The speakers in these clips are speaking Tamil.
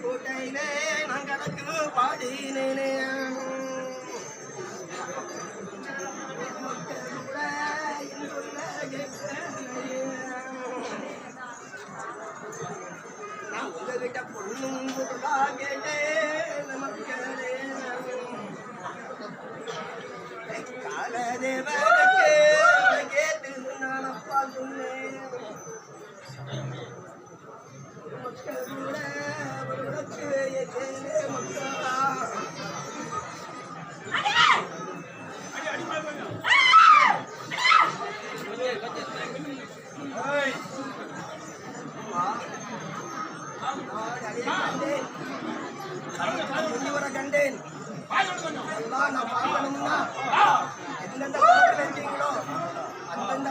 கோட்டையிலே நான் கடக்கு பாடினேனே நான் உங்ககிட்ட பொண்ணும் கேட்டேன் மக்களே காலதேவனுக்கு கேட்டு நான் அப்பா சொன்னேன் மக்களோட கண்டேன் நான் பார்க்கணும்னா எந்தெந்த இருக்கீங்களோ அந்தந்த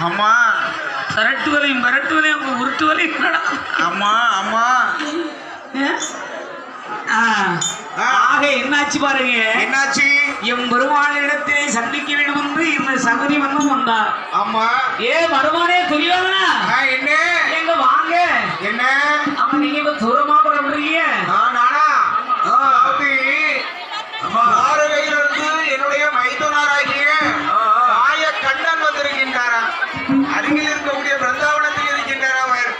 அம்மா சரட்டுவலையும் மிரட்டுவலையும் உருட்டுவலையும் அம்மா அம்மா ஆக என்னாச்சு பாருங்க. என்னாச்சு? என் பெருமானிடத்திலே சந்திக்க வேண்டும் என்று இந்த சகதி வந்து வந்தார். அம்மா ஏ பெருமானே துரியோதனா, என்ன எங்க வாங்க. என்ன ஆமா, நீங்க இப்ப தூரமா புறப்படுறீங்க. நானா மாறுகையிலிருந்து என்னுடைய மைத்துனராகிய மாய கண்ணன் வந்திருக்கின்றாரா. அருகில் இருக்கக்கூடிய பிருந்தாவனத்தில் இருக்கின்றார் அவர்.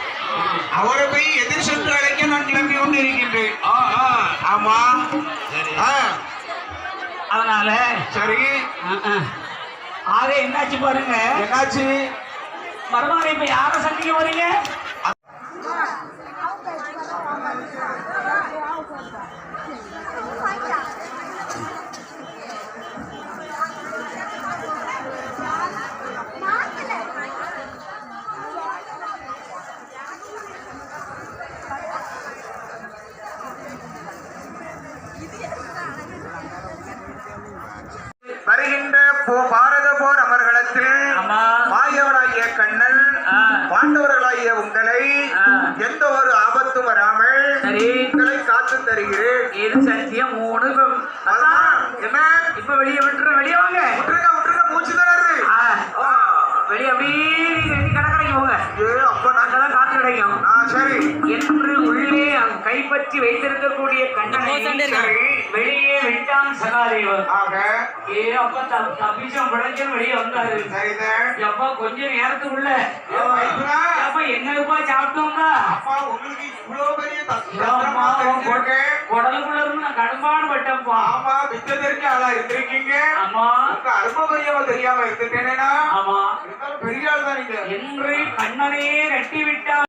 அவரை போய் எதிர் சென்று அழைக்க நான் கிளம்பி கொண்டு இருக்கின்றேன். ஆமா அதனால சரி. ஆக என்னாச்சு பாருங்க. என்னாச்சு? மறுநாள் இப்ப யார சந்திக்க வரீங்க? பாரத போர் அமர்களத்தில் ஆமா. மாயவனாகிய கண்ணன் ஆ. பாண்டவர்களாகிய உங்களை ஆ. எந்த ஒரு ஆபத்தும் வராமல் சரி. உங்களை காத்து தருகிறேன். இது சத்தியம் 3 அதான் என்ன இப்ப வெளியே வெளியே வாங்க. விட்டுருங்க மூச்சு தராது. ஆ, வெளியே அப்படியே நீங்க கடற்கரைக்கு போங்க. அப்ப நான் அங்கதான் காத்து கிடைக்கும். சரி என்று உள்ளே கைப்பற்றி வைத்திருக்கக்கூடிய கண்ணனை வெளியே விட்டான் சகாதேவன். ஆக அப்ப தபிஷம் பிழைச்சல் வெளியே வந்தாரு. சரிதான். அப்பா கொஞ்ச நேரத்துக்குள்ள மைத்துனா, அப்ப என்னப்பா சாப்பிட்டோம்னா அப்பா உங்களுக்கு இவ்வளவு பெரிய தந்திரமா தெரிஞ்சிருக்கேன். குடலுக்குள்ள இருந்து நான் கடும்பாடு பட்டப்பா. ஆமா வித்ததற்கு ஆளா இருந்திருக்கீங்க. ஆமா உங்க அருமை பெரியவ தெரியாம இருந்துட்டேனா? ஆமா இருந்தாலும் பெரிய ஆள் தான் நீங்க. என்று கண்ணனையே கட்டி விட்டான்.